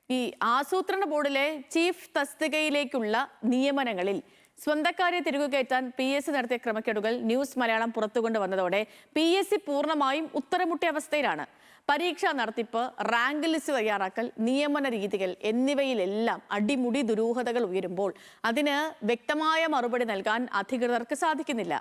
ഈ ആസൂത്രണ ബോർഡിലെ ചീഫ് തസ്തികയിലേക്കുള്ള നിയമനങ്ങളിൽ സ്വന്തക്കാരെ തിരികെകയറ്റാൻ PSC നടത്തിയ ക്രമക്കേടുകൾ ന്യൂസ് മലയാളം പുറത്തുകൊണ്ടുവന്നതോടെ PSC പൂർണ്ണമായും ഉത്തരമുട്ടിയ അവസ്ഥയിലാണ്. പരീക്ഷാ നടത്തിപ്പ്, റാങ്ക് ലിസ്റ്റ് തയ്യാറാക്കൽ, നിയമന രീതികൾ എന്നിവയിലെല്ലാം അടിമുടി ദുരൂഹതകൾ ഉയരുമ്പോൾ അതിന് വ്യക്തമായ മറുപടി നൽകാൻ അധികൃതർക്ക് സാധിക്കുന്നില്ല.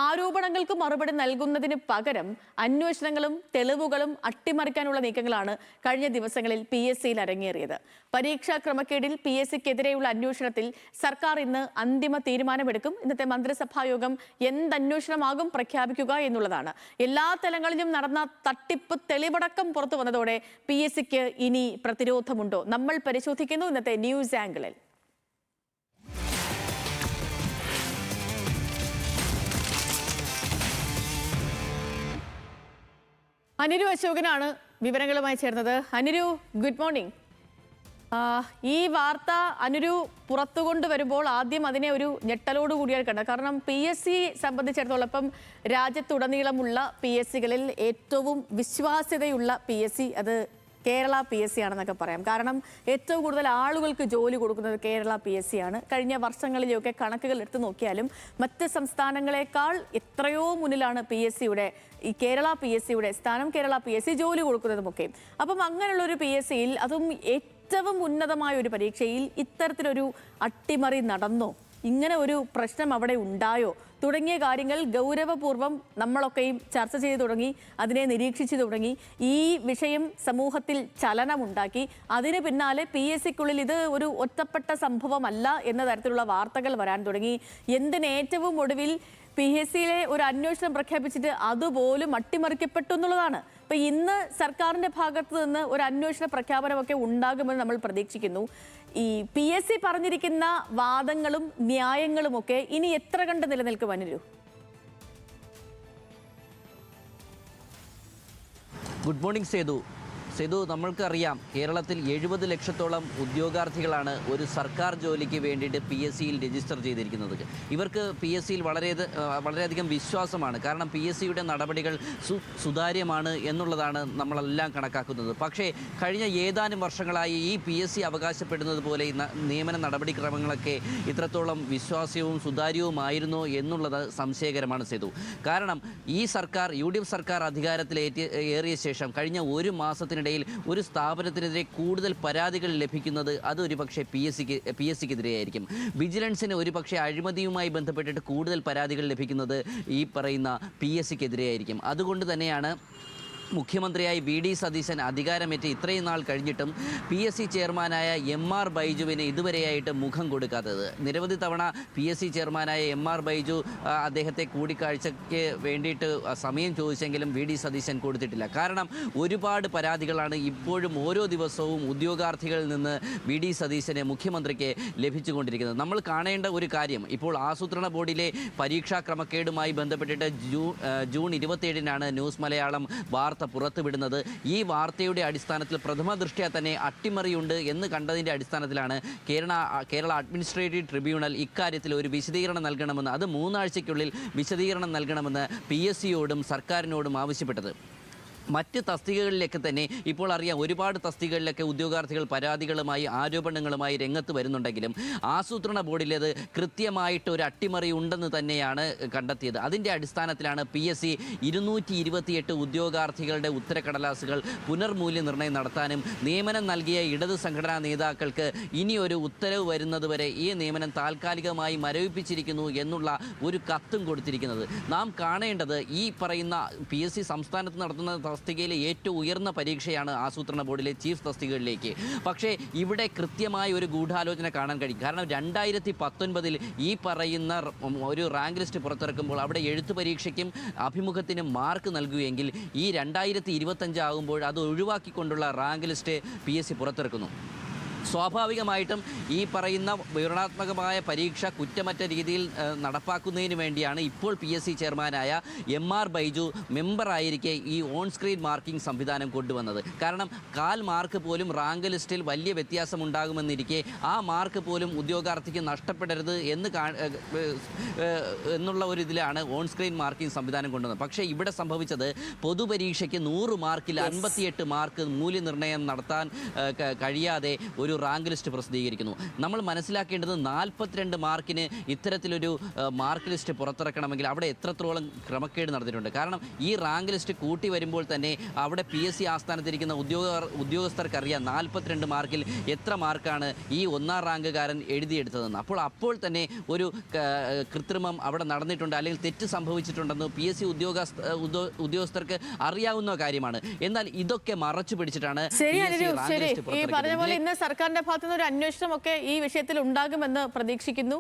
ആരോപണങ്ങൾക്ക് മറുപടി നൽകുന്നതിന് പകരം അന്വേഷണങ്ങളും തെളിവുകളും അട്ടിമറിക്കാനുള്ള നീക്കങ്ങളാണ് കഴിഞ്ഞ ദിവസങ്ങളിൽ PSCയിൽ അരങ്ങേറിയത്. പരീക്ഷാ ക്രമക്കേടിൽ PSCക്കെതിരെയുള്ള അന്വേഷണത്തിൽ സർക്കാർ ഇന്ന് അന്തിമ തീരുമാനമെടുക്കും. ഇന്നത്തെ മന്ത്രിസഭാ യോഗം എന്തന്വേഷണമാകും പ്രഖ്യാപിക്കുക എന്നുള്ളതാണ്. എല്ലാ തലങ്ങളിലും നടന്ന തട്ടിപ്പ് തെളിവടക്കം പുറത്തു വന്നതോടെ PSCക്ക് ഇനി പ്രതിരോധമുണ്ടോ? നമ്മൾ പരിശോധിക്കുന്നു ഇന്നത്തെ ന്യൂസ് ആംഗിളിൽ. അനിരു അശോകനാണ് വിവരങ്ങളുമായി ചേർന്നത്. Aniru, good morning. ഈ വാർത്ത അനുരു പുറത്തു കൊണ്ടുവരുമ്പോൾ ആദ്യം അതിനെ ഒരു ഞെട്ടലോടുകൂടിയാണ് കണ്ടത്. കാരണം PSC സംബന്ധിച്ചിടത്തോളം ഇപ്പം രാജ്യത്തുടനീളമുള്ള PSCകളിൽ ഏറ്റവും വിശ്വാസ്യതയുള്ള PSC അത് കേരള PSC ആണെന്നൊക്കെ പറയാം. കാരണം ഏറ്റവും കൂടുതൽ ആളുകൾക്ക് ജോലി കൊടുക്കുന്നത് കേരള PSC ആണ്. കഴിഞ്ഞ വർഷങ്ങളിലെയൊക്കെ കണക്കുകൾ എടുത്തു നോക്കിയാലും മറ്റ് സംസ്ഥാനങ്ങളെക്കാൾ എത്രയോ മുന്നിലാണ് PSCയുടെ ഈ കേരള PSCയുടെ സ്ഥാനം. കേരള PSC ജോലി കൊടുക്കുന്നതുമൊക്കെ. അപ്പം അങ്ങനെയുള്ളൊരു PSCയിൽ അതും ഏറ്റവും ഉന്നതമായ ഒരു പരീക്ഷയിൽ ഇത്തരത്തിലൊരു അട്ടിമറി നടന്നോ? ഇങ്ങനെ ഒരു പ്രശ്നം അവിടെ ഉണ്ടായോ? തുടങ്ങിയ കാര്യങ്ങൾ ഗൗരവപൂർവ്വം നമ്മളൊക്കെയും ചർച്ച ചെയ്തു തുടങ്ങി, അതിനെ നിരീക്ഷിച്ചു തുടങ്ങി. ഈ വിഷയം സമൂഹത്തിൽ ചലനമുണ്ടാക്കി. അതിന് പിന്നാലെ PSCക്കുള്ളിൽ ഇത് ഒരു ഒറ്റപ്പെട്ട സംഭവമല്ല എന്ന തരത്തിലുള്ള വാർത്തകൾ വരാൻ തുടങ്ങി. എന്തിനേറ്റവും ഒടുവിൽ PSCയിലെ ഒരു അന്വേഷണം പ്രഖ്യാപിച്ചിട്ട് അതുപോലും അട്ടിമറിക്കപ്പെട്ടു എന്നുള്ളതാണ്. അപ്പൊ ഇന്ന് സർക്കാരിന്റെ ഭാഗത്ത് നിന്ന് ഒരു അന്വേഷണ പ്രഖ്യാപനമൊക്കെ ഉണ്ടാകുമെന്ന് നമ്മൾ പ്രതീക്ഷിക്കുന്നു. ഈ PSC പറഞ്ഞിരിക്കുന്ന വാദങ്ങളും ന്യായങ്ങളുമൊക്കെ ഇനി എത്ര കണ്ട് നിലനിൽക്കും അനുരു? Good morning Sethu. നമ്മൾക്കറിയാം, കേരളത്തിൽ 70 ലക്ഷത്തോളം ഉദ്യോഗാർത്ഥികളാണ് ഒരു സർക്കാർ ജോലിക്ക് വേണ്ടിയിട്ട് PSCയിൽ രജിസ്റ്റർ ചെയ്തിരിക്കുന്നത്. ഇവർക്ക് PSCയിൽ വളരെയധികം വിശ്വാസമാണ്. കാരണം PSCയുടെ നടപടികൾ സുതാര്യമാണ് എന്നുള്ളതാണ് നമ്മളെല്ലാം കണക്കാക്കുന്നത്. പക്ഷേ കഴിഞ്ഞ ഏതാനും വർഷങ്ങളായി ഈ PSC അവകാശപ്പെടുന്നത് പോലെ നിയമന നടപടിക്രമങ്ങളൊക്കെ ഇത്രത്തോളം വിശ്വാസ്യവും സുതാര്യവുമായിരുന്നോ എന്നുള്ളത് സംശയകരമാണ് സേതു. കാരണം ഈ സർക്കാർ UDF സർക്കാർ അധികാരത്തിലേറിയ ശേഷം കഴിഞ്ഞ ഒരു മാസത്തിനിടയിൽ ഒരു സ്ഥാപനത്തിനെതിരെ കൂടുതൽ പരാതികൾ ലഭിക്കുന്നത് അതൊരു പക്ഷേ PSCക്കെതിരെയായിരിക്കും. വിജിലൻസിന് ഒരു പക്ഷേ അഴിമതിയുമായി ബന്ധപ്പെട്ടിട്ട് കൂടുതൽ പരാതികൾ ലഭിക്കുന്നത് ഈ പറയുന്ന PSCക്കെതിരെയായിരിക്കും. അതുകൊണ്ട് തന്നെയാണ് മുഖ്യമന്ത്രിയായി VD സതീശൻ അധികാരമേറ്റ് ഇത്രയും നാൾ കഴിഞ്ഞിട്ടും PSC ചെയർമാനായ MR ബൈജുവിന് ഇതുവരെയായിട്ട് മുഖം കൊടുക്കാത്തത്. നിരവധി തവണ PSC ചെയർമാനായ MR ബൈജു അദ്ദേഹത്തെ കൂടിക്കാഴ്ചയ്ക്ക് വേണ്ടിയിട്ട് സമയം ചോദിച്ചെങ്കിലും VD സതീശൻ കൊടുത്തിട്ടില്ല. കാരണം ഒരുപാട് പരാതികളാണ് ഇപ്പോഴും ഓരോ ദിവസവും ഉദ്യോഗാർത്ഥികളിൽ നിന്ന് VD സതീശന് മുഖ്യമന്ത്രിക്ക് ലഭിച്ചുകൊണ്ടിരിക്കുന്നത്. നമ്മൾ കാണേണ്ട ഒരു കാര്യം, ഇപ്പോൾ ആസൂത്രണ ബോർഡിലെ പരീക്ഷാ ക്രമക്കേടുമായി ബന്ധപ്പെട്ടിട്ട് ജൂൺ 27-നാണ് ന്യൂസ് മലയാളം വാർത്ത പുറത്തുവിടുന്നത്. ഈ വാർത്തയുടെ അടിസ്ഥാനത്തിൽ പ്രഥമ ദൃഷ്ട്യാ തന്നെ അട്ടിമറിയുണ്ട് എന്ന് കണ്ടതിൻ്റെ അടിസ്ഥാനത്തിലാണ് കേരള അഡ്മിനിസ്ട്രേറ്റീവ് ട്രിബ്യൂണൽ ഇക്കാര്യത്തിൽ ഒരു വിശദീകരണം നൽകണമെന്ന്, അത് 3 ആഴ്ചയ്ക്കുള്ളിൽ വിശദീകരണം നൽകണമെന്ന് PSCയോടും സർക്കാരിനോടും ആവശ്യപ്പെട്ടത്. മറ്റ് തസ്തികകളിലേക്ക് തന്നെ ഇപ്പോൾ അറിയാം, ഒരുപാട് തസ്തികകളിലൊക്കെ ഉദ്യോഗാർത്ഥികൾ പരാതികളുമായി ആരോപണങ്ങളുമായി രംഗത്ത് വരുന്നുണ്ടെങ്കിലും ആസൂത്രണ ബോർഡിലേത് കൃത്യമായിട്ട് ഒരു അട്ടിമറി ഉണ്ടെന്ന് തന്നെയാണ് കണ്ടെത്തിയത്. അതിൻ്റെ അടിസ്ഥാനത്തിലാണ് PSC 228 ഉദ്യോഗാർത്ഥികളുടെ ഉത്തരക്കടലാസുകൾ പുനർമൂല്യനിർണ്ണയം നടത്താനും നിയമനം നൽകിയ ഇടത് സംഘടനാ നേതാക്കൾക്ക് ഇനി ഒരു ഉത്തരവ് വരുന്നതുവരെ ഈ നിയമനം താൽക്കാലികമായി മരവിപ്പിച്ചിരിക്കുന്നു എന്നുള്ള ഒരു കത്തും കൊടുത്തിരിക്കുന്നത്. നാം കാണേണ്ടത് ഈ പറയുന്ന PSC സംസ്ഥാനത്ത് നടത്തുന്ന തസ്തികയിലെ ഏറ്റവും ഉയർന്ന പരീക്ഷയാണ് ആസൂത്രണ ബോർഡിലെ ചീഫ് തസ്തികകളിലേക്ക്. പക്ഷേ ഇവിടെ കൃത്യമായ ഒരു ഗൂഢാലോചന കാണാൻ കഴിയും. കാരണം 2019 ഈ പറയുന്ന ഒരു റാങ്ക് ലിസ്റ്റ് പുറത്തിറക്കുമ്പോൾ അവിടെ എഴുത്തു പരീക്ഷയ്ക്കും അഭിമുഖത്തിനും മാർക്ക് നൽകുകയെങ്കിൽ ഈ 2025 ആകുമ്പോൾ അത് ഒഴിവാക്കിക്കൊണ്ടുള്ള റാങ്ക് ലിസ്റ്റ് PSC പുറത്തിറക്കുന്നു. സ്വാഭാവികമായിട്ടും ഈ പറയുന്ന വിവരണാത്മകമായ പരീക്ഷ കുറ്റമറ്റ രീതിയിൽ നടപ്പാക്കുന്നതിന് വേണ്ടിയാണ് ഇപ്പോൾ PSC ചെയർമാനായ MR ബൈജു മെമ്പറായിരിക്കെ ഈ ഓൺ സ്ക്രീൻ മാർക്കിംഗ് സംവിധാനം കൊണ്ടുവന്നത്. കാരണം 1/4 മാർക്ക് പോലും റാങ്ക് ലിസ്റ്റിൽ വലിയ വ്യത്യാസം ഉണ്ടാകുമെന്നിരിക്കെ ആ മാർക്ക് പോലും ഉദ്യോഗാർത്ഥിക്ക് നഷ്ടപ്പെടരുത് എന്നുള്ള ഒരു ഇതിലാണ് ഓൺ സ്ക്രീൻ മാർക്കിംഗ് സംവിധാനം കൊണ്ടുവന്നത്. പക്ഷേ ഇവിടെ സംഭവിച്ചത് പൊതുപരീക്ഷയ്ക്ക് 100 മാർക്കിൽ 58 മാർക്ക് മൂല്യനിർണ്ണയം നടത്താൻ കഴിയാതെ ഒരു റാങ്ക് ലിസ്റ്റ് പ്രസിദ്ധീകരിക്കുന്നു. നമ്മൾ മനസ്സിലാക്കേണ്ടത് 42 മാർക്കിന് ഇത്തരത്തിലൊരു മാർക്ക് ലിസ്റ്റ് പുറത്തിറക്കണമെങ്കിൽ അവിടെ എത്രത്തോളം ക്രമക്കേട് നടന്നിട്ടുണ്ട്. കാരണം ഈ റാങ്ക് ലിസ്റ്റ് കൂട്ടി വരുമ്പോൾ തന്നെ അവിടെ PSC ആസ്ഥാനത്തിരിക്കുന്ന ഉദ്യോഗസ്ഥർക്കറിയാം 42 മാർക്കിൽ എത്ര മാർക്കാണ് ഈ 1ാം റാങ്കുകാരൻ എഴുതിയെടുത്തതെന്ന്. അപ്പോൾ തന്നെ ഒരു കൃത്രിമം അവിടെ നടന്നിട്ടുണ്ട്, അല്ലെങ്കിൽ തെറ്റ് സംഭവിച്ചിട്ടുണ്ടെന്ന് PSC ഉദ്യോഗസ്ഥർക്ക് അറിയാവുന്ന കാര്യമാണ്. എന്നാൽ ഇതൊക്കെ മറച്ചു പിടിച്ചിട്ടാണ് ശരി അനുരു, ശരി. ഈ പറഞ്ഞ പോലെ ഇന്ന് സർക്കാരിന്റെ ഭാഗത്തുനിന്ന് ഒരു അന്വേഷണം ഒക്കെ ഈ വിഷയത്തിൽ ഉണ്ടാകുമെന്ന് പ്രതീക്ഷിക്കുന്നു.